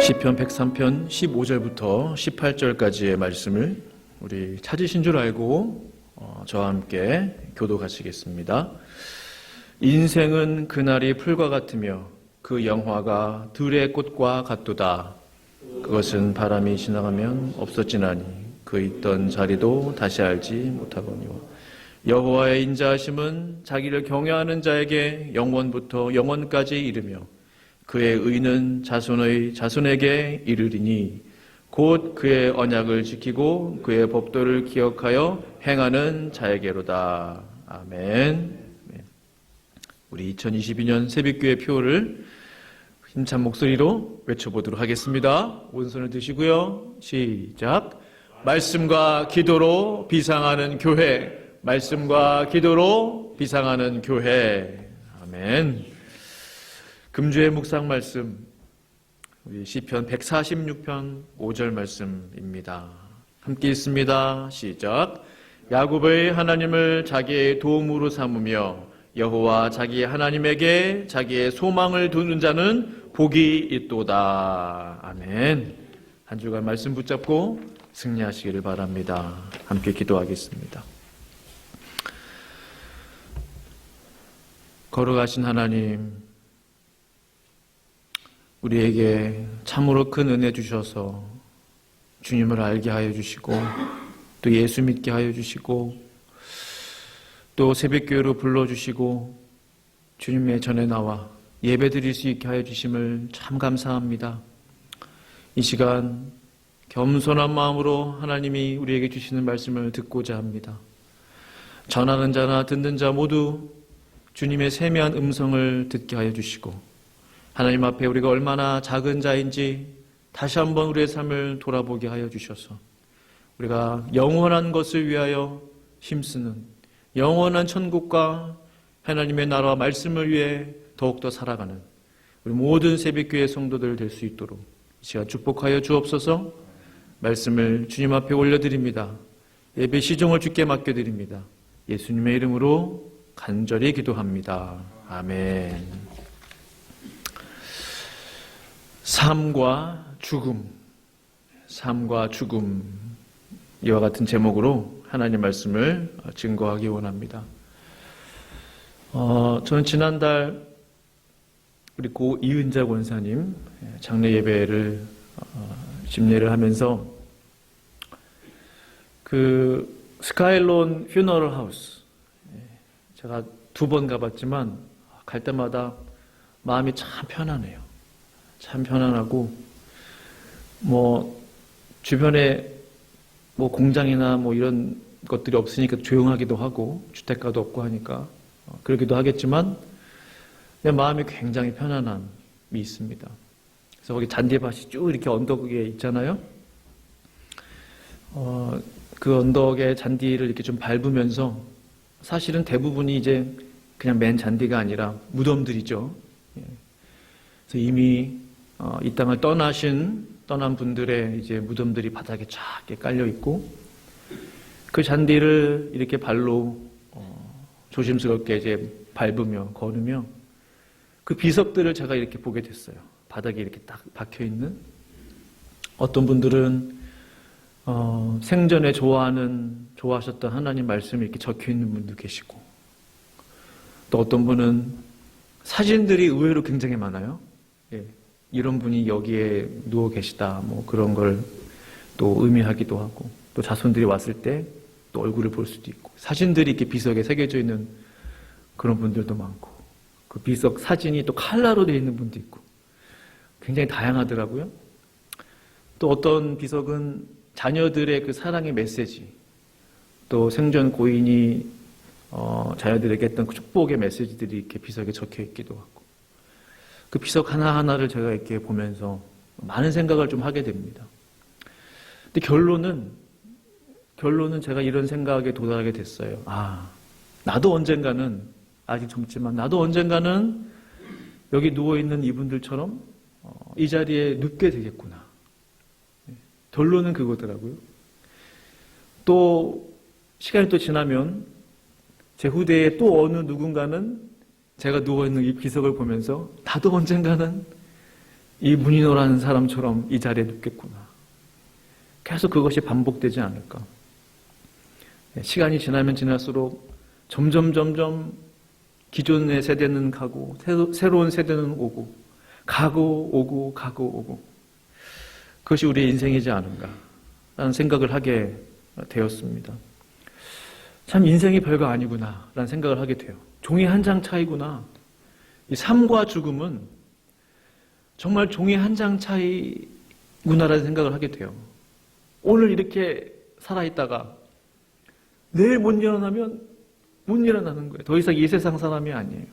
시편 103편 15절부터 18절까지의 말씀을 우리 찾으신 줄 알고 저와 함께 교독하시겠습니다. 인생은 그날이 풀과 같으며 그 영화가 들의 꽃과 같도다. 그것은 바람이 지나가면 없어지나니 그 있던 자리도 다시 알지 못하거니와 여호와의 인자하심은 자기를 경외하는 자에게 영원부터 영원까지 이르며 그의 의는 자손의 자손에게 이르리니 곧 그의 언약을 지키고 그의 법도를 기억하여 행하는 자에게로다. 아멘. 우리 2022년 새벽교회 표를 힘찬 목소리로 외쳐보도록 하겠습니다. 오른손을 드시고요. 시작. 말씀과 기도로 비상하는 교회. 말씀과 기도로 비상하는 교회. 아멘. 금주의 묵상 말씀, 우리 시편 146편 5절 말씀입니다. 함께 읽습니다. 시작. 야곱의 하나님을 자기의 도움으로 삼으며 여호와 자기 하나님에게 자기의 소망을 두는 자는 복이 있도다. 아멘. 한 주간 말씀 붙잡고 승리하시기를 바랍니다. 함께 기도하겠습니다. 걸어가신 하나님, 우리에게 참으로 큰 은혜 주셔서 주님을 알게 하여 주시고 또 예수 믿게 하여 주시고 또 새벽교회로 불러주시고 주님의 전에 나와 예배드릴 수 있게 하여 주심을 참 감사합니다. 이 시간 겸손한 마음으로 하나님이 우리에게 주시는 말씀을 듣고자 합니다. 전하는 자나 듣는 자 모두 주님의 세미한 음성을 듣게 하여 주시고 하나님 앞에 우리가 얼마나 작은 자인지 다시 한번 우리의 삶을 돌아보게 하여 주셔서 우리가 영원한 것을 위하여 힘쓰는 영원한 천국과 하나님의 나라와 말씀을 위해 더욱더 살아가는 우리 모든 새벽교회 성도들 될 수 있도록 이 시간 축복하여 주옵소서. 말씀을 주님 앞에 올려드립니다. 예배 시종을 주께 맡겨드립니다. 예수님의 이름으로 간절히 기도합니다. 아멘. 삶과 죽음, 삶과 죽음, 이와 같은 제목으로 하나님 말씀을 증거하기 원합니다. 저는 지난달 우리 고 이은자 권사님 장례 예배를 집례를 하면서 그 스카일론 퓨너럴 하우스, 제가 2번 가봤지만 갈 때마다 마음이 참 편안해요. 참 편안하고 주변에 공장이나 이런 것들이 없으니까 조용하기도 하고 주택가도 없고 하니까 그러기도 하겠지만 내 마음이 굉장히 편안함이 있습니다. 그래서 거기 잔디밭이 쭉 이렇게 언덕 위에 있잖아요. 그 언덕의 잔디를 이렇게 좀 밟으면서 사실은 대부분이 이제 그냥 맨 잔디가 아니라 무덤들이죠. 그래서 이미 이 땅을 떠난 분들의 이제 무덤들이 바닥에 쫙 깔려 있고 그 잔디를 이렇게 발로 조심스럽게 이제 밟으며 걸으며 그 비석들을 제가 이렇게 보게 됐어요. 바닥에 이렇게 딱 박혀 있는. 어떤 분들은 생전에 좋아하셨던 하나님 말씀이 이렇게 적혀 있는 분도 계시고 또 어떤 분은 사진들이 의외로 굉장히 많아요. 예. 이런 분이 여기에 누워 계시다, 그런 걸 또 의미하기도 하고, 또 자손들이 왔을 때 또 얼굴을 볼 수도 있고, 사진들이 이렇게 비석에 새겨져 있는 그런 분들도 많고, 그 비석 사진이 또 칼라로 되어 있는 분도 있고, 굉장히 다양하더라고요. 또 어떤 비석은 자녀들의 그 사랑의 메시지, 또 생전 고인이 자녀들에게 했던 그 축복의 메시지들이 이렇게 비석에 적혀 있기도 하고, 그 비석 하나하나를 제가 이렇게 보면서 많은 생각을 좀 하게 됩니다. 근데 결론은 제가 이런 생각에 도달하게 됐어요. 나도 언젠가는, 아직 젊지만 나도 언젠가는 여기 누워있는 이분들처럼 이 자리에 눕게 되겠구나. 결론은 그거더라고요. 또 시간이 또 지나면 제 후대에 또 어느 누군가는 제가 누워있는 이 비석을 보면서 나도 언젠가는 이 문인호라는 사람처럼 이 자리에 눕겠구나. 계속 그것이 반복되지 않을까. 시간이 지나면 지날수록 점점 기존의 세대는 가고 새로운 세대는 오고 가고 오고 그것이 우리의 인생이지 않은가 라는 생각을 하게 되었습니다. 참 인생이 별거 아니구나 라는 생각을 하게 돼요. 종이 한 장 차이구나. 이 삶과 죽음은 정말 종이 한 장 차이구나라는 생각을 하게 돼요. 오늘 이렇게 살아있다가 내일 못 일어나면 못 일어나는 거예요. 더 이상 이 세상 사람이 아니에요.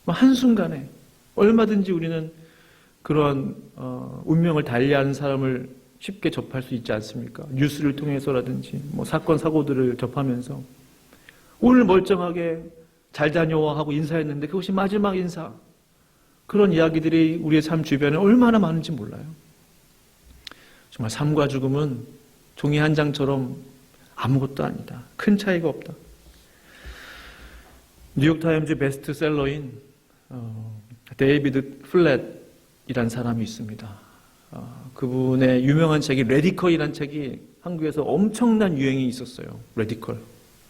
한순간에 얼마든지 우리는 그런 운명을 달리하는 사람을 쉽게 접할 수 있지 않습니까? 뉴스를 통해서라든지 사건 사고들을 접하면서 오늘 멀쩡하게 잘 다녀와 하고 인사했는데 그것이 마지막 인사. 그런 이야기들이 우리의 삶 주변에 얼마나 많은지 몰라요. 정말 삶과 죽음은 종이 한 장처럼 아무것도 아니다. 큰 차이가 없다. 뉴욕타임즈 베스트셀러인 데이비드 플랫이라는 사람이 있습니다. 그분의 유명한 책이 레디컬이라는 책이 한국에서 엄청난 유행이 있었어요. 레디컬.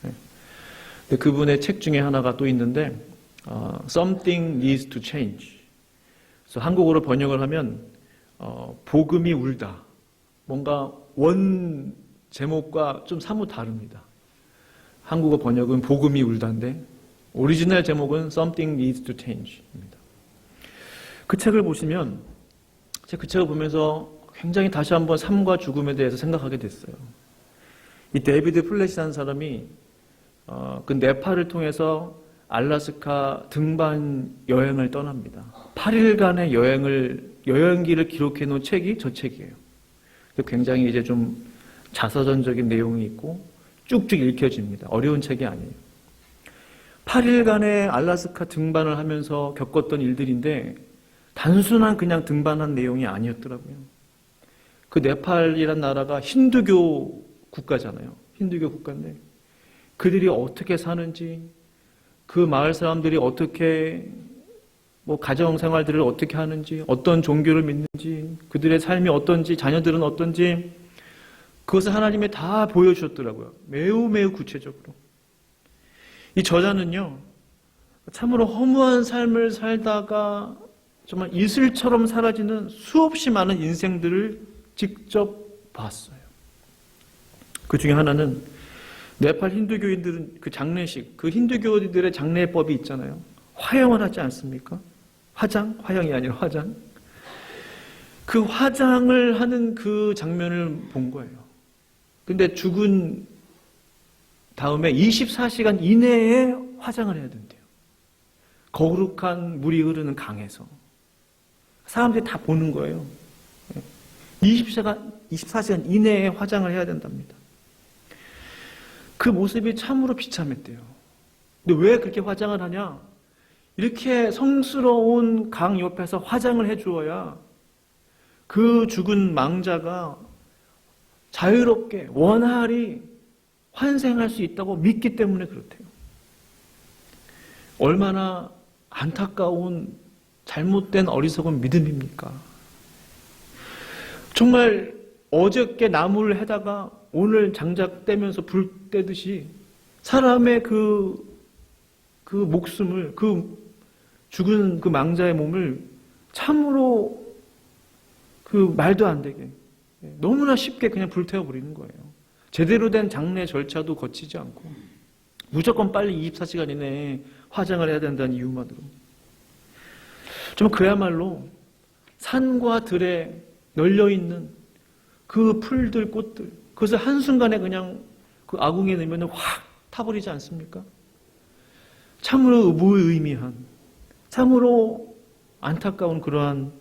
네. 그분의 책 중에 하나가 또 있는데 Something needs to change. 그래서 한국어로 번역을 하면 복음이 울다. 뭔가 원 제목과 좀 사뭇 다릅니다. 한국어 번역은 복음이 울다인데 오리지널 제목은 Something needs to change입니다. 그 책을 보시면 제가 그 책을 보면서 굉장히 다시 한번 삶과 죽음에 대해서 생각하게 됐어요. 이 데이비드 플랫이라는 사람이 그 네팔을 통해서 알래스카 등반 여행을 떠납니다. 8일간의 여행기를 기록해 놓은 책이 저 책이에요. 굉장히 이제 좀 자서전적인 내용이 있고 쭉쭉 읽혀집니다. 어려운 책이 아니에요. 8일간의 알래스카 등반을 하면서 겪었던 일들인데 단순한 그냥 등반한 내용이 아니었더라고요. 그 네팔이란 나라가 힌두교 국가잖아요. 힌두교 국가인데 그들이 어떻게 사는지, 그 마을 사람들이 어떻게 가정 생활들을 어떻게 하는지, 어떤 종교를 믿는지, 그들의 삶이 어떤지, 자녀들은 어떤지 그것을 하나님이 다 보여주셨더라고요. 매우 구체적으로. 이 저자는요, 참으로 허무한 삶을 살다가 정말 이슬처럼 사라지는 수없이 많은 인생들을 직접 봤어요. 그 중에 하나는 네팔 힌두교인들은 그 장례식, 그 힌두교인들의 장례법이 있잖아요. 화형을 하지 않습니까? 화형이 아니라 화장. 그 화장을 하는 그 장면을 본 거예요. 근데 죽은 다음에 24시간 이내에 화장을 해야 된대요. 거룩한 물이 흐르는 강에서. 사람들이 다 보는 거예요. 24시간 이내에 화장을 해야 된답니다. 그 모습이 참으로 비참했대요. 근데 왜 그렇게 화장을 하냐? 이렇게 성스러운 강 옆에서 화장을 해주어야 그 죽은 망자가 자유롭게 원활히 환생할 수 있다고 믿기 때문에 그렇대요. 얼마나 안타까운 잘못된 어리석은 믿음입니까? 정말 어저께 나무를 해다가 오늘 장작 떼면서 불 떼듯이 사람의 그 목숨을, 그 죽은 그 망자의 몸을 참으로 그 말도 안 되게 너무나 쉽게 그냥 불태워버리는 거예요. 제대로 된 장례 절차도 거치지 않고 무조건 빨리 24시간 이내에 화장을 해야 된다는 이유만으로. 정말 그야말로 산과 들에 널려있는 그 풀들, 꽃들, 그것을 한순간에 그냥 그 아궁이에 넣으면 확 타버리지 않습니까? 참으로 무의미한, 참으로 안타까운 그러한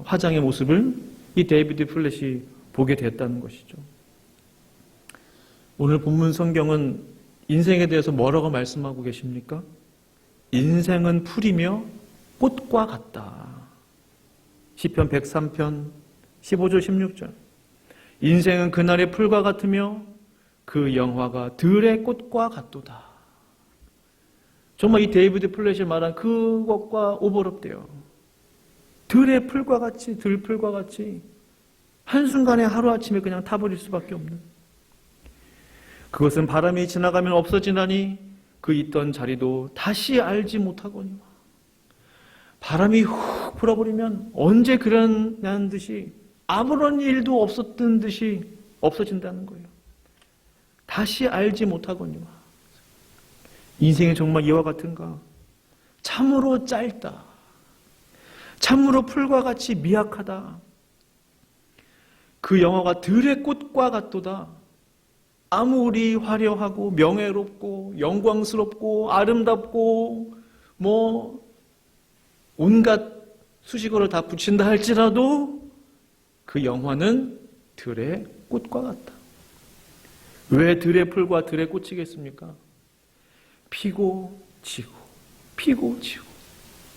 화장의 모습을 이 데이비드 플랫이 보게 됐다는 것이죠. 오늘 본문 성경은 인생에 대해서 뭐라고 말씀하고 계십니까? 인생은 풀이며 꽃과 같다. 시편 103편 15절 16절. 인생은 그날의 풀과 같으며 그 영화가 들의 꽃과 같도다. 정말 이 데이비드 플랫이 말한 그것과 오버랩돼요. 들의 풀과 같이, 들풀과 같이 한순간에 하루아침에 그냥 타버릴 수밖에 없는, 그것은 바람이 지나가면 없어지나니 그 있던 자리도 다시 알지 못하거니와. 바람이 훅 불어버리면 언제 그러냐는 듯이 아무런 일도 없었던 듯이 없어진다는 거예요. 다시 알지 못하거니와. 인생이 정말 이와 같은가? 참으로 짧다. 참으로 풀과 같이 미약하다. 그 영화가 들의 꽃과 같도다. 아무리 화려하고 명예롭고 영광스럽고 아름답고 온갖 수식어를 다 붙인다 할지라도 그 영화는 들의 꽃과 같다. 왜 들의 풀과 들의 꽃이겠습니까? 피고 지고 피고 지고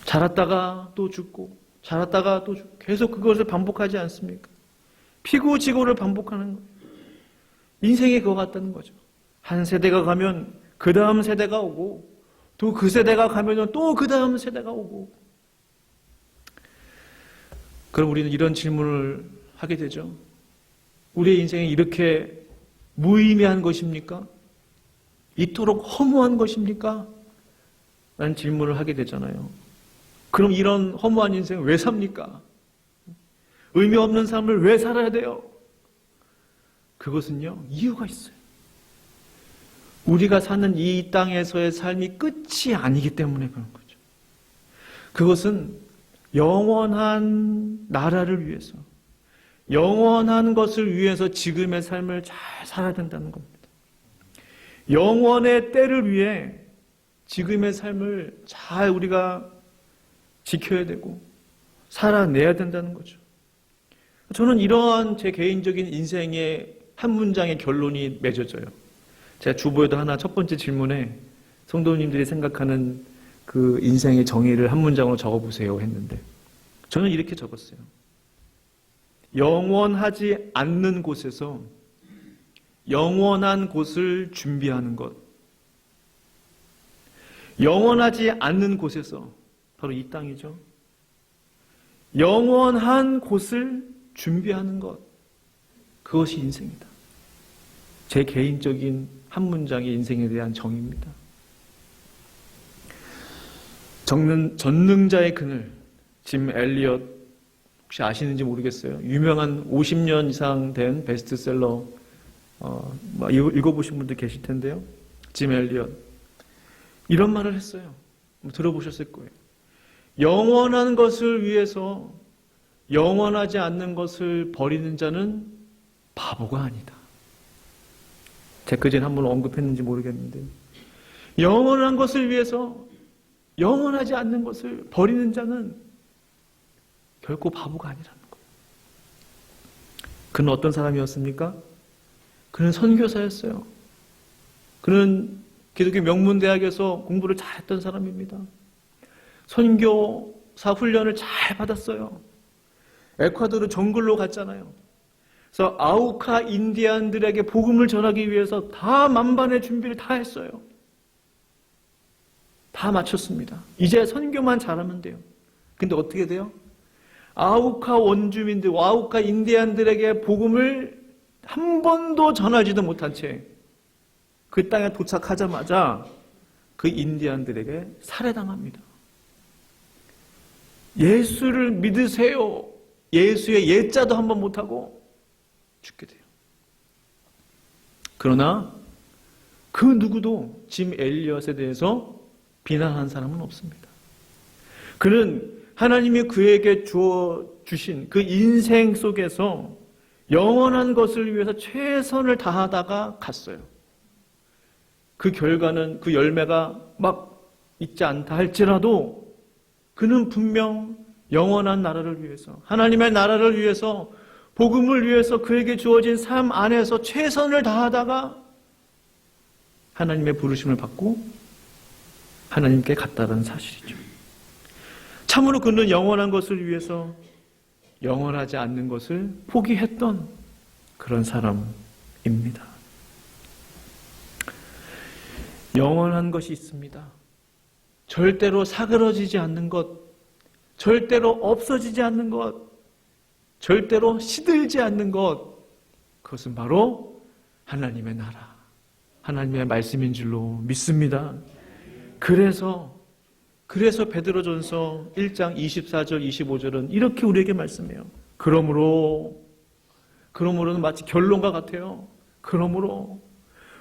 자랐다가 또 죽고 자랐다가 또 죽고 계속 그것을 반복하지 않습니까? 피고 지고를 반복하는 거예요. 인생이 그거 같다는 거죠. 한 세대가 가면 그 다음 세대가 오고 또 그 세대가 가면 또 그 다음 세대가 오고. 그럼 우리는 이런 질문을 하게 되죠. 우리의 인생이 이렇게 무의미한 것입니까? 이토록 허무한 것입니까? 라는 질문을 하게 되잖아요. 그럼 이런 허무한 인생 왜 삽니까? 의미 없는 삶을 왜 살아야 돼요? 그것은요, 이유가 있어요. 우리가 사는 이 땅에서의 삶이 끝이 아니기 때문에 그런 거죠. 그것은 영원한 나라를 위해서, 영원한 것을 위해서 지금의 삶을 잘 살아야 된다는 겁니다. 영원의 때를 위해 지금의 삶을 잘 우리가 지켜야 되고 살아내야 된다는 거죠. 저는 이러한 제 개인적인 인생의 한 문장의 결론이 맺어져요. 제가 주보에도 하나 첫 번째 질문에 성도님들이 생각하는 그 인생의 정의를 한 문장으로 적어보세요 했는데 저는 이렇게 적었어요. 영원하지 않는 곳에서 영원한 곳을 준비하는 것. 영원하지 않는 곳에서, 바로 이 땅이죠. 영원한 곳을 준비하는 것. 그것이 인생이다. 제 개인적인 한 문장의 인생에 대한 정의입니다. 전능자의 그늘, 짐 엘리엇, 혹시 아시는지 모르겠어요. 유명한 50년 이상 된 베스트셀러, 읽어보신 분들 계실 텐데요. 짐 엘리엇. 이런 말을 했어요. 들어보셨을 거예요. 영원한 것을 위해서 영원하지 않는 것을 버리는 자는 바보가 아니다. 제가 그전에 한번 언급했는지 모르겠는데, 영원한 것을 위해서 영원하지 않는 것을 버리는 자는 결코 바보가 아니라는 거예요. 그는 어떤 사람이었습니까? 그는 선교사였어요. 그는 기독교 명문대학에서 공부를 잘했던 사람입니다. 선교사 훈련을 잘 받았어요. 에콰도르 정글로 갔잖아요. 그래서 아우카 인디안들에게 복음을 전하기 위해서 다 만반의 준비를 다 했어요. 다 마쳤습니다. 이제 선교만 잘하면 돼요. 근데 어떻게 돼요? 아우카 원주민들, 아우카 인디안들에게 복음을 한 번도 전하지도 못한 채 그 땅에 도착하자마자 그 인디안들에게 살해당합니다. 예수를 믿으세요. 예수의 예자도 한 번 못하고 죽게 돼요. 그러나 그 누구도 짐 엘리엇에 대해서 비난한 사람은 없습니다. 그는 하나님이 그에게 주신 그 인생 속에서 영원한 것을 위해서 최선을 다하다가 갔어요. 그 결과는, 그 열매가 막 있지 않다 할지라도 그는 분명 영원한 나라를 위해서, 하나님의 나라를 위해서, 복음을 위해서 그에게 주어진 삶 안에서 최선을 다하다가 하나님의 부르심을 받고 하나님께 갔다는 사실이죠. 참으로 그는 영원한 것을 위해서 영원하지 않는 것을 포기했던 그런 사람입니다. 영원한 것이 있습니다. 절대로 사그러지지 않는 것, 절대로 없어지지 않는 것, 절대로 시들지 않는 것, 그것은 바로 하나님의 나라, 하나님의 말씀인 줄로 믿습니다. 그래서 베드로전서 1장 24절 25절은 이렇게 우리에게 말씀해요. 그러므로는 마치 결론과 같아요. 그러므로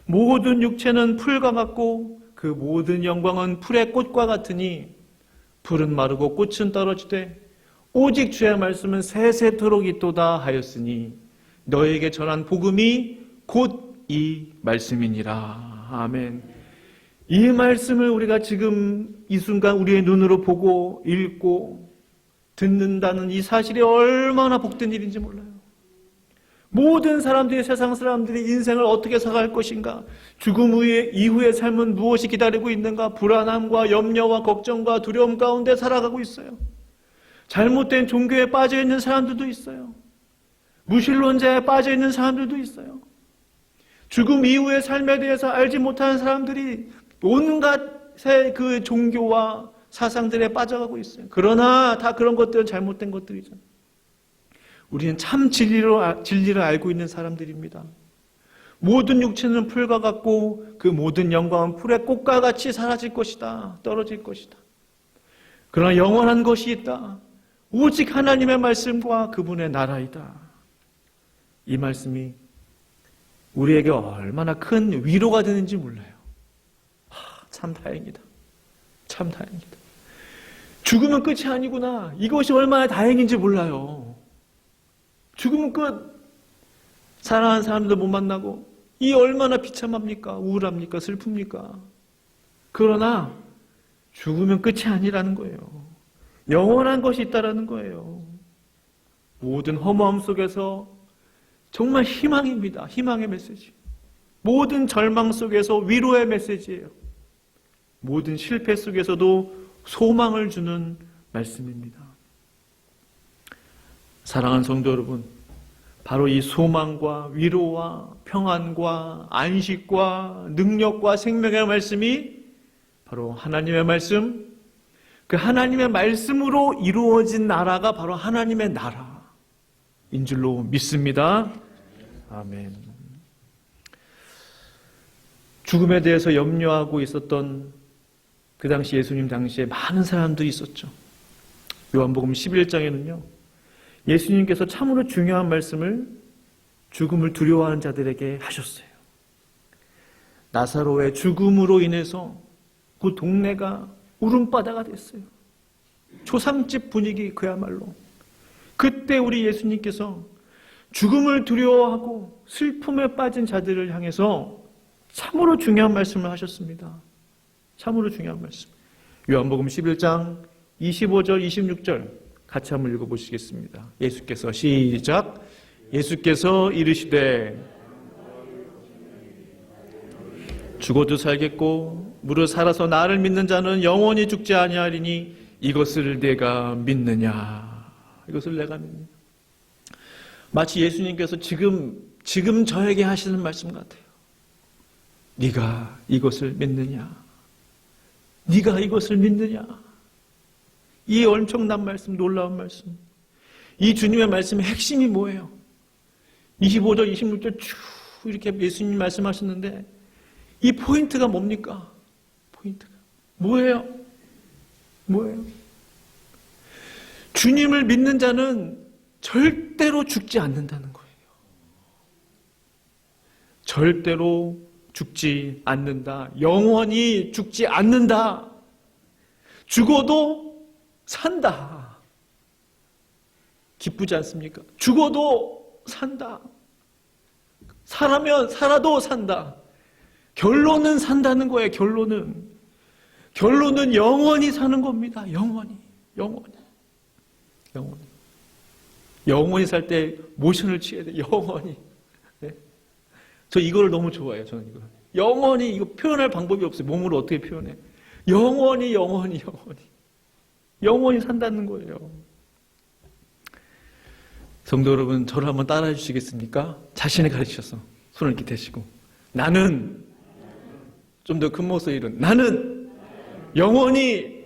모든 육체는 풀과 같고 그 모든 영광은 풀의 꽃과 같으니 풀은 마르고 꽃은 떨어지되 오직 주의 말씀은 세세토록 있도다 하였으니 너에게 전한 복음이 곧 이 말씀이니라. 아멘. 이 말씀을 우리가 지금 이 순간 우리의 눈으로 보고 읽고 듣는다는 이 사실이 얼마나 복된 일인지 몰라요. 모든 사람들이, 세상 사람들이 인생을 어떻게 살아갈 것인가, 죽음 이후의 삶은 무엇이 기다리고 있는가, 불안함과 염려와 걱정과 두려움 가운데 살아가고 있어요. 잘못된 종교에 빠져 있는 사람들도 있어요. 무신론자에 빠져 있는 사람들도 있어요. 죽음 이후의 삶에 대해서 알지 못하는 사람들이 온갖의 그 종교와 사상들에 빠져가고 있어요. 그러나 다 그런 것들은 잘못된 것들이죠. 우리는 참 진리를 알고 있는 사람들입니다. 모든 육체는 풀과 같고 그 모든 영광은 풀의 꽃과 같이 사라질 것이다. 떨어질 것이다. 그러나 영원한 것이 있다. 오직 하나님의 말씀과 그분의 나라이다. 이 말씀이 우리에게 얼마나 큰 위로가 되는지 몰라요. 참 다행이다. 참 다행이다. 죽으면 끝이 아니구나. 이것이 얼마나 다행인지 몰라요. 죽으면 끝. 사랑하는 사람들도 못 만나고 이 얼마나 비참합니까? 우울합니까? 슬픕니까? 그러나 죽으면 끝이 아니라는 거예요. 영원한 것이 있다라는 거예요. 모든 허무함 속에서 정말 희망입니다. 희망의 메시지. 모든 절망 속에서 위로의 메시지예요. 모든 실패 속에서도 소망을 주는 말씀입니다. 사랑하는 성도 여러분, 바로 이 소망과 위로와 평안과 안식과 능력과 생명의 말씀이 바로 하나님의 말씀, 그 하나님의 말씀으로 이루어진 나라가 바로 하나님의 나라인 줄로 믿습니다. 아멘. 죽음에 대해서 염려하고 있었던 그 당시 예수님 당시에 많은 사람들이 있었죠. 요한복음 11장에는요. 예수님께서 참으로 중요한 말씀을 죽음을 두려워하는 자들에게 하셨어요. 나사로의 죽음으로 인해서 그 동네가 울음바다가 됐어요. 초상집 분위기 그야말로. 그때 우리 예수님께서 죽음을 두려워하고 슬픔에 빠진 자들을 향해서 참으로 중요한 말씀을 하셨습니다. 참으로 중요한 말씀. 요한복음 11장 25절 26절 같이 한번 읽어보시겠습니다. 예수께서 시작. 예수께서 이르시되 죽어도 살겠고 무릇 살아서 나를 믿는 자는 영원히 죽지 아니하리니 이것을 내가 믿느냐. 이것을 내가 믿느냐. 마치 예수님께서 지금 저에게 하시는 말씀 같아요. 네가 이것을 믿느냐. 네가 이것을 믿느냐. 이 엄청난 말씀, 놀라운 말씀. 이 주님의 말씀의 핵심이 뭐예요? 25절, 26절 쭉 이렇게 예수님 말씀하셨는데 이 포인트가 뭡니까? 포인트가 뭐예요? 뭐예요? 주님을 믿는 자는 절대로 죽지 않는다는 거예요. 절대로 죽지 않는다. 영원히 죽지 않는다. 죽어도 산다. 기쁘지 않습니까? 죽어도 산다. 살아도 산다. 결론은 산다는 거예요. 결론은 영원히 사는 겁니다. 영원히 살 때 모션을 취해야 돼. 영원히. 네? 저 이거를 너무 좋아해요. 저는 이거. 영원히 이거 표현할 방법이 없어요. 몸으로 어떻게 표현해? 영원히 산다는 거예요. 성도 여러분, 저를 한번 따라해 주시겠습니까? 자신을 가르치셔서 손을 이렇게 대시고 나는 좀 더 큰 목소리로 나는 영원히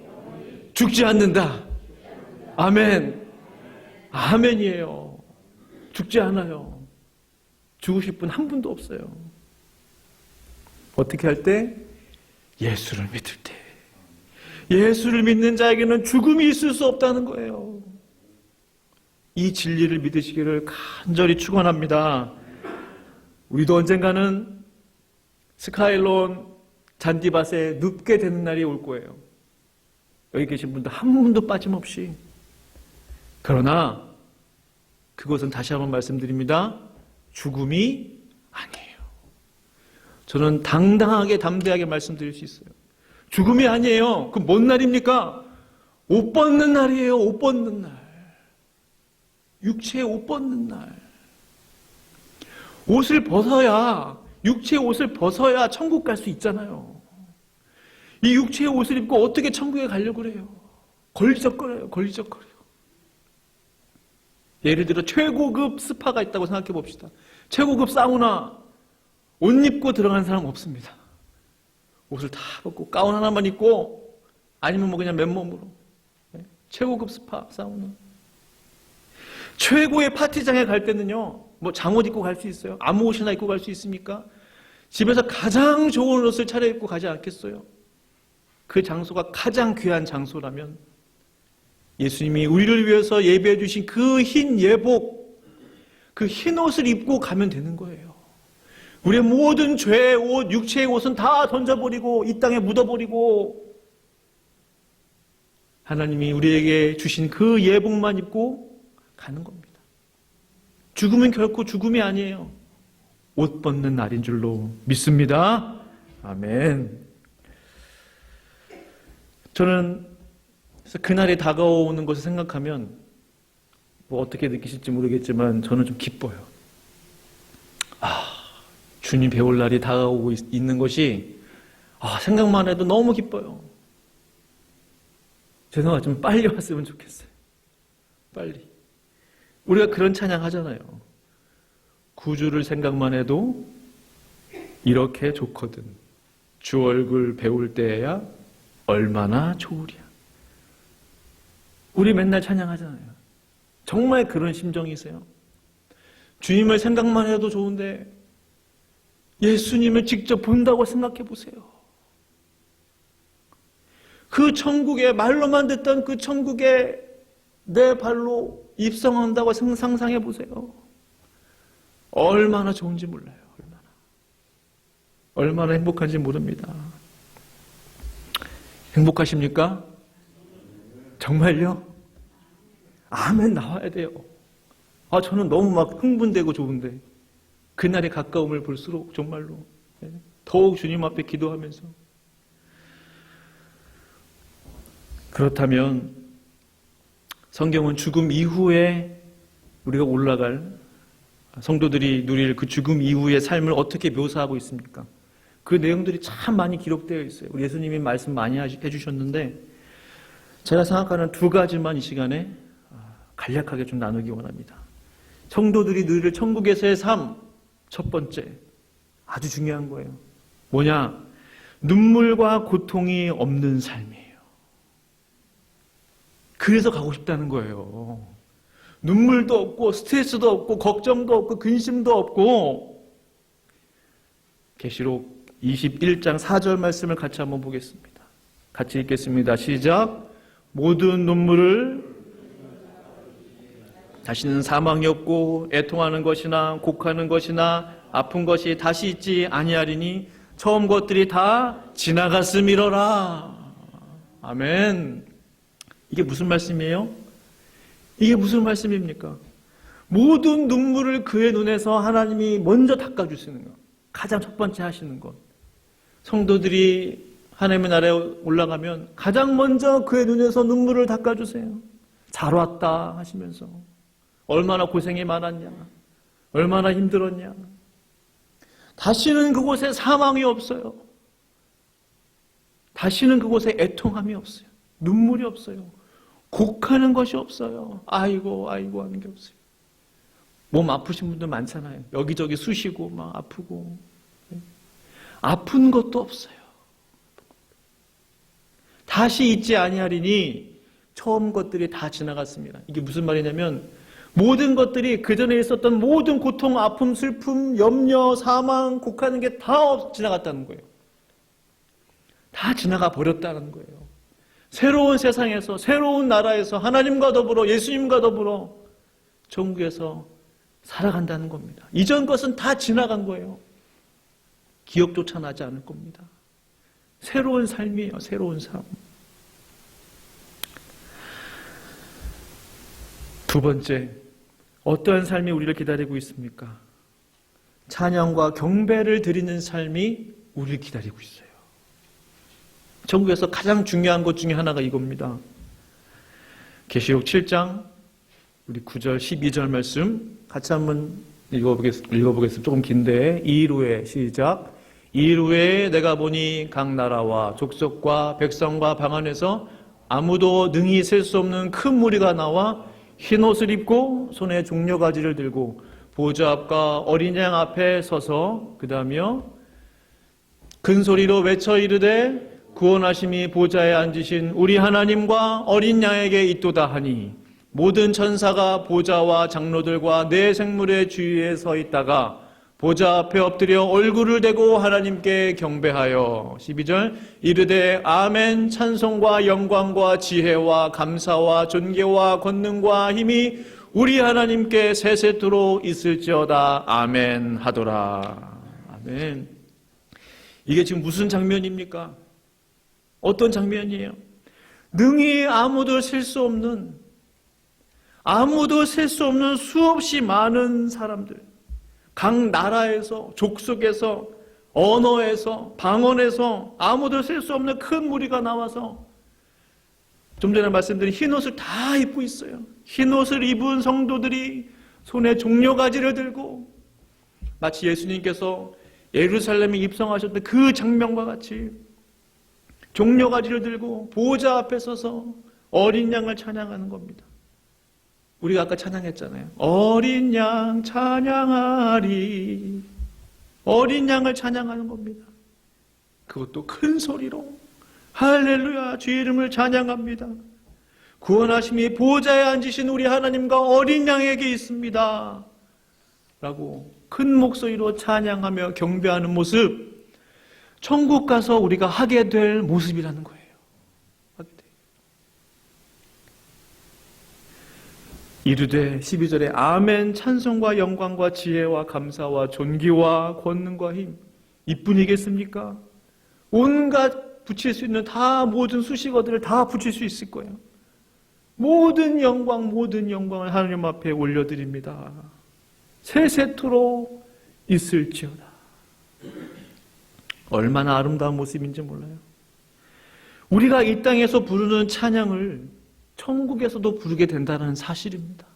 죽지 않는다. 아멘. 아멘이에요. 죽지 않아요. 죽으실 분 한 분도 없어요. 어떻게 할 때? 예수를 믿을 때. 예수를 믿는 자에게는 죽음이 있을 수 없다는 거예요. 이 진리를 믿으시기를 간절히 축원합니다. 우리도 언젠가는 스카일론 잔디밭에 눕게 되는 날이 올 거예요. 여기 계신 분들 한 분도 빠짐없이. 그러나 그것은 다시 한번 말씀드립니다. 죽음이 아니에요. 저는 당당하게 담대하게 말씀드릴 수 있어요. 죽음이 아니에요. 그럼 뭔 날입니까? 옷 벗는 날이에요. 옷 벗는 날. 육체에 옷 벗는 날. 옷을 벗어야, 육체의 옷을 벗어야 천국 갈 수 있잖아요. 이 육체의 옷을 입고 어떻게 천국에 가려고 그래요? 걸리적거려요. 걸리적거려요. 예를 들어 최고급 스파가 있다고 생각해 봅시다. 최고급 사우나 옷 입고 들어가는 사람 없습니다. 옷을 다 벗고 가운 하나만 입고 아니면 뭐 그냥 맨몸으로. 최고급 스파 사우나. 최고의 파티장에 갈 때는요, 뭐 잠옷 입고 갈 수 있어요? 아무 옷이나 입고 갈 수 있습니까? 집에서 가장 좋은 옷을 차려입고 가지 않겠어요? 그 장소가 가장 귀한 장소라면 예수님이 우리를 위해서 예배해 주신 그 흰 예복, 그 흰 옷을 입고 가면 되는 거예요. 우리의 모든 죄의 옷, 육체의 옷은 다 던져버리고 이 땅에 묻어버리고 하나님이 우리에게 주신 그 예복만 입고 가는 겁니다. 죽음은 결코 죽음이 아니에요. 옷 벗는 날인 줄로 믿습니다. 아멘. 저는 그날이 다가오는 것을 생각하면 뭐 어떻게 느끼실지 모르겠지만 저는 좀 기뻐요. 주님 배울 날이 다가오고 있는 것이 생각만 해도 너무 기뻐요. 죄송하지만 좀 빨리 왔으면 좋겠어요. 빨리. 우리가 그런 찬양 하잖아요. 구주를 생각만 해도 이렇게 좋거든. 주 얼굴 배울 때야 얼마나 좋으랴. 우리 맨날 찬양하잖아요. 정말 그런 심정이세요? 주님을 생각만 해도 좋은데 예수님을 직접 본다고 생각해 보세요. 그 천국에, 말로만 듣던 그 천국에 내 발로 입성한다고 상상해 보세요. 얼마나 좋은지 몰라요. 얼마나 행복한지 모릅니다. 행복하십니까? 정말요? 아멘 나와야 돼요. 저는 너무 막 흥분되고 좋은데 그날의 가까움을 볼수록 정말로 더욱 주님 앞에 기도하면서 그렇다면 성경은 죽음 이후에 우리가 올라갈 성도들이 누릴 그 죽음 이후의 삶을 어떻게 묘사하고 있습니까? 그 내용들이 참 많이 기록되어 있어요. 우리 예수님이 말씀 많이 해주셨는데 제가 생각하는 두 가지만 이 시간에 간략하게 좀 나누기 원합니다. 성도들이 누릴 천국에서의 삶, 첫 번째, 아주 중요한 거예요. 뭐냐? 눈물과 고통이 없는 삶이에요. 그래서 가고 싶다는 거예요. 눈물도 없고 스트레스도 없고 걱정도 없고 근심도 없고. 계시록 21장 4절 말씀을 같이 한번 보겠습니다. 같이 읽겠습니다. 시작. 모든 눈물을 다시는 사망이 없고 애통하는 것이나 곡하는 것이나 아픈 것이 다시 있지 아니하리니 처음 것들이 다 지나갔음이로라. 아멘. 이게 무슨 말씀이에요? 이게 무슨 말씀입니까? 모든 눈물을 그의 눈에서 하나님이 먼저 닦아주시는 것. 가장 첫 번째 하시는 것. 성도들이 하나님의 나라에 올라가면 가장 먼저 그의 눈에서 눈물을 닦아주세요. 잘 왔다 하시면서 얼마나 고생이 많았냐, 얼마나 힘들었냐. 다시는 그곳에 사망이 없어요. 다시는 그곳에 애통함이 없어요. 눈물이 없어요. 곡하는 것이 없어요. 아이고 아이고 하는 게 없어요. 몸 아프신 분들 많잖아요. 여기저기 쑤시고 막 아프고. 아픈 것도 없어요. 다시 있지 아니하리니 처음 것들이 다 지나갔습니다. 이게 무슨 말이냐면 모든 것들이 그전에 있었던 모든 고통, 아픔, 슬픔, 염려, 사망, 곡하는 게 다 지나갔다는 거예요. 다 지나가 버렸다는 거예요. 새로운 세상에서, 새로운 나라에서 하나님과 더불어, 예수님과 더불어 천국에서 살아간다는 겁니다. 이전 것은 다 지나간 거예요. 기억조차 나지 않을 겁니다. 새로운 삶이에요. 새로운 삶. 두 번째, 어떠한 삶이 우리를 기다리고 있습니까? 찬양과 경배를 드리는 삶이 우리를 기다리고 있어요. 천국에서 가장 중요한 것 중에 하나가 이겁니다. 계시록 7장 우리 9절 12절 말씀 같이 한번 읽어보겠습니다. 조금 긴데 이일 시작. 이일 후에 내가 보니 각 나라와 족속과 백성과 방 안에서 아무도 능히 셀 수 없는 큰 무리가 나와 흰 옷을 입고 손에 종려가지를 들고 보좌 앞과 어린 양 앞에 서서 그다음에요 큰 소리로 외쳐 이르되 구원하심이 보좌에 앉으신 우리 하나님과 어린 양에게 있도다 하니 모든 천사가 보좌와 장로들과 네 생물의 주위에 서 있다가 보좌 앞에 엎드려 얼굴을 대고 하나님께 경배하여 12절 이르되 아멘 찬송과 영광과 지혜와 감사와 존귀와 권능과 힘이 우리 하나님께 세세토록 있을지어다 아멘 하더라. 아멘. 이게 지금 무슨 장면입니까? 어떤 장면이에요? 능히 아무도 셀 수 없는 수없이 많은 사람들, 각 나라에서, 족속에서, 언어에서, 방언에서 아무도 셀 수 없는 큰 무리가 나와서 좀 전에 말씀드린 흰 옷을 다 입고 있어요. 흰 옷을 입은 성도들이 손에 종려가지를 들고 마치 예수님께서 예루살렘에 입성하셨던 그 장면과 같이 종려가지를 들고 보좌 앞에 서서 어린 양을 찬양하는 겁니다. 우리가 아까 찬양했잖아요. 어린 양 찬양하리. 어린 양을 찬양하는 겁니다. 그것도 큰 소리로 할렐루야 주 이름을 찬양합니다. 구원하심이 보좌에 앉으신 우리 하나님과 어린 양에게 있습니다. 라고 큰 목소리로 찬양하며 경배하는 모습, 천국 가서 우리가 하게 될 모습이라는 거예요. 이르되 12절에 아멘 찬송과 영광과 지혜와 감사와 존귀와 권능과 힘 이뿐이겠습니까? 온갖 붙일 수 있는 다 모든 수식어들을 다 붙일 수 있을 거예요. 모든 영광을 하나님 앞에 올려드립니다. 세세토록 있을지어다. 얼마나 아름다운 모습인지 몰라요. 우리가 이 땅에서 부르는 찬양을 천국에서도 부르게 된다는 사실입니다.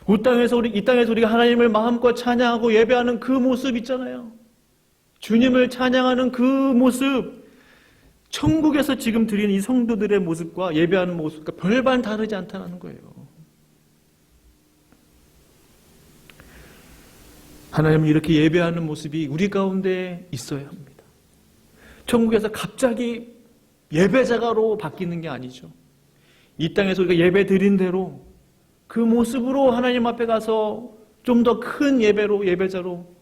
이 땅에서 우리가 하나님을 마음껏 찬양하고 예배하는 그 모습 있잖아요. 주님을 찬양하는 그 모습, 천국에서 지금 드리는 이 성도들의 모습과 예배하는 모습과 별반 다르지 않다는 거예요. 하나님을 이렇게 예배하는 모습이 우리 가운데 있어야 합니다. 천국에서 갑자기 예배자가로 바뀌는 게 아니죠. 이 땅에서 우리가 예배 드린 대로 그 모습으로 하나님 앞에 가서 좀 더 큰 예배자로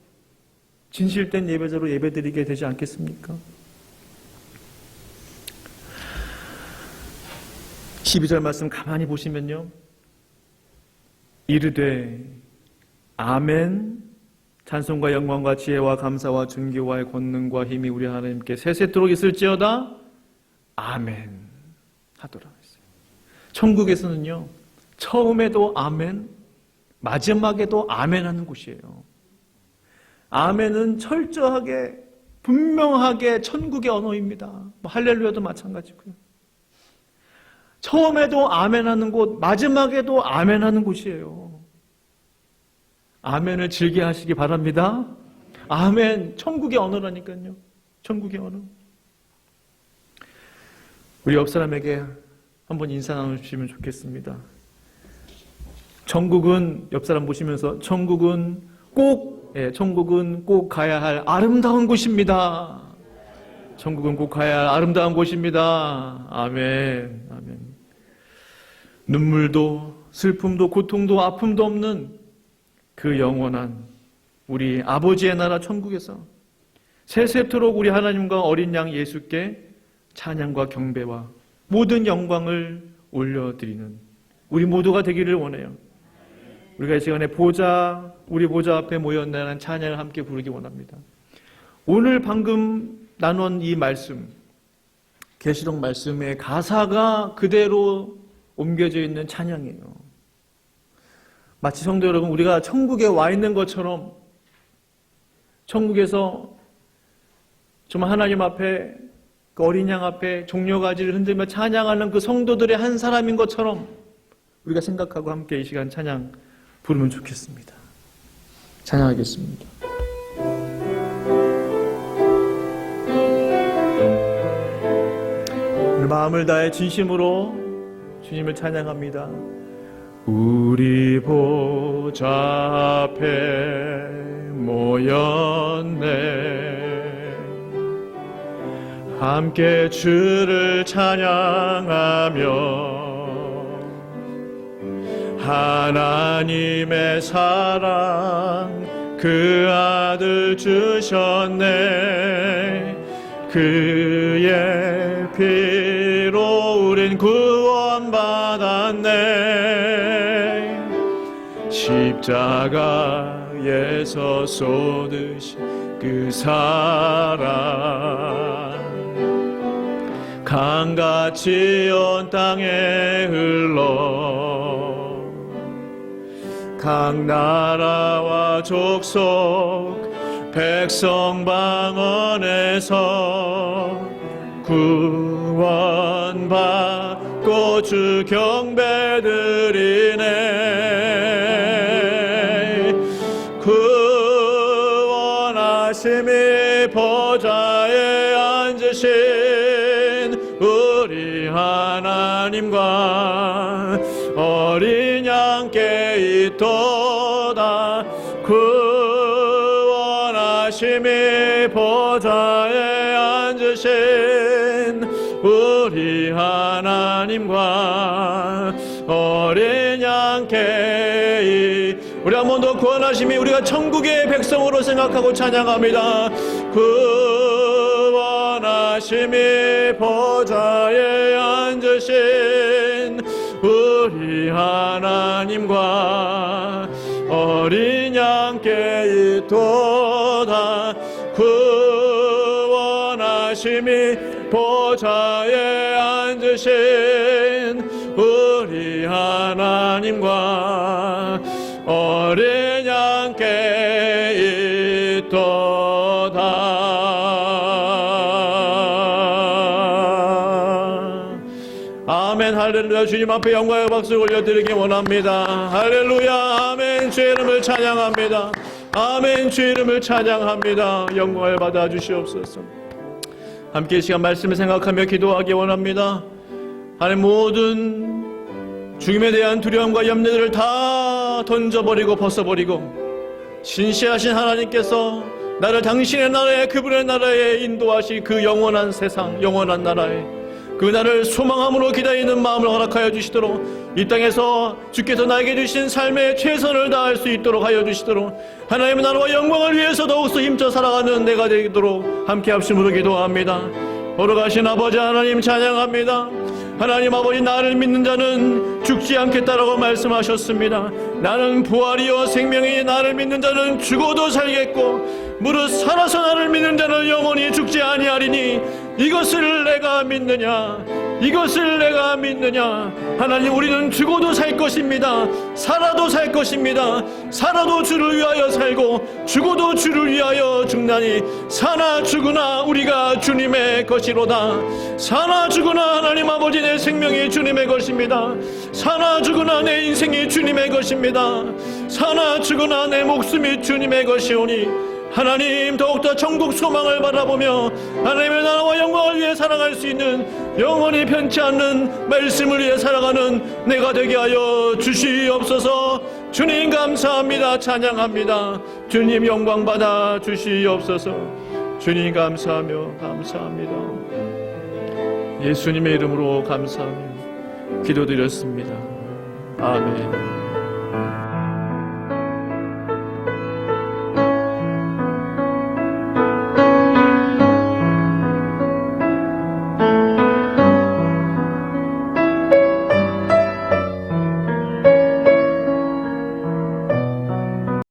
진실된 예배자로 예배드리게 되지 않겠습니까? 12절 말씀 가만히 보시면요. 이르되 아멘 찬송과 영광과 지혜와 감사와 존귀와 권능과 힘이 우리 하나님께 세세토록 있을지어다 아멘 하더라 했어요. 천국에서는요 처음에도 아멘 마지막에도 아멘 하는 곳이에요. 아멘은 철저하게 분명하게 천국의 언어입니다. 할렐루야도 마찬가지고요. 처음에도 아멘 하는 곳 마지막에도 아멘 하는 곳이에요. 아멘을 즐겨 하시기 바랍니다. 아멘 천국의 언어라니까요. 천국의 언어. 우리 옆 사람에게 한번 인사 나누시면 좋겠습니다. 천국은 옆 사람 보시면서 천국은 꼭 가야 할 아름다운 곳입니다. 천국은 꼭 가야 할 아름다운 곳입니다. 아멘. 아멘. 눈물도 슬픔도 고통도 아픔도 없는 그 영원한 우리 아버지의 나라 천국에서 세세토록 우리 하나님과 어린 양 예수께 찬양과 경배와 모든 영광을 올려드리는 우리 모두가 되기를 원해요. 우리가 이 시간에 우리 보좌 앞에 모였나라는 찬양을 함께 부르기 원합니다. 오늘 방금 나눈 이 말씀, 계시록 말씀의 가사가 그대로 옮겨져 있는 찬양이에요. 마치 성도 여러분, 우리가 천국에 와 있는 것처럼 천국에서 정말 하나님 앞에 그 어린 양 앞에 종려가지를 흔들며 찬양하는 그 성도들의 한 사람인 것처럼 우리가 생각하고 함께 이 시간 찬양 부르면 좋겠습니다. 찬양하겠습니다. 오늘 마음을 다해 진심으로 주님을 찬양합니다. 우리 보좌 앞에 모였네. 함께 주를 찬양하며 하나님의 사랑 그 아들 주셨네. 그의 피로 우린 구원받았네. 십자가에서 쏟으신 그 사랑 강같이 온 땅에 흘러 각 나라와 족속 백성 방언에서 구원받고 주 경배드리네. 구원하심이 보좌에 앉으신 우리 하나님과 어린 양께 있도다. 구원하심이 보좌에 앉으신 우리 하나님과 어린 양께 우리 한 번 더 구원하심이 우리가 천국의 백성으로 생각하고 찬양합니다. 구원하심이 보좌에 앉으신 우리 하나님과 어린 양께 있도다. 구원하심이 보좌에 앉으신 우리 하나님과 어린 양께 있도다. 아멘. 할렐루야. 주님 앞에 영광의 박수 올려드리기 원합니다. 할렐루야. 아멘. 주의 이름을 찬양합니다. 아멘. 주의 이름을 찬양합니다. 영광을 받아 주시옵소서. 함께 이 시간 말씀을 생각하며 기도하기 원합니다. 하나님, 모든 죽음에 대한 두려움과 염려들을 다 던져버리고 벗어버리고 신실하신 하나님께서 나를 당신의 나라에, 그분의 나라에 인도하시 그 영원한 세상, 영원한 나라에 그 날을 소망함으로 기다리는 마음을 허락하여 주시도록, 이 땅에서 주께서 나에게 주신 삶에 최선을 다할 수 있도록 하여 주시도록, 하나님의 나라와 영광을 위해서 더욱더 힘써 살아가는 내가 되도록 함께 합심으로 기도합니다. 걸어가신 아버지 하나님 찬양합니다. 하나님 아버지, 나를 믿는 자는 죽지 않겠다라고 말씀하셨습니다. 나는 부활이요 생명이니 나를 믿는 자는 죽어도 살겠고 무릇 살아서 나를 믿는 자는 영원히 죽지 아니하리니 이것을 내가 믿느냐, 이것을 내가 믿느냐. 하나님, 우리는 죽어도 살 것입니다. 살아도 살 것입니다. 살아도 주를 위하여 살고 죽어도 주를 위하여 죽나니 사나 죽으나 우리가 주님의 것이로다. 사나 죽으나 하나님 아버지, 내 생명이 주님의 것입니다. 사나 죽으나 내 인생이 주님의 것입니다. 사나 죽으나 내 목숨이 주님의 것이오니 하나님, 더욱더 천국 소망을 바라보며 하나님의 나라와 영광을 위해 살아갈 수 있는 영원히 변치 않는 말씀을 위해 살아가는 내가 되게 하여 주시옵소서. 주님 감사합니다. 찬양합니다. 주님 영광 받아 주시옵소서. 주님 감사하며 감사합니다. 예수님의 이름으로 감사하며 기도드렸습니다. 아멘.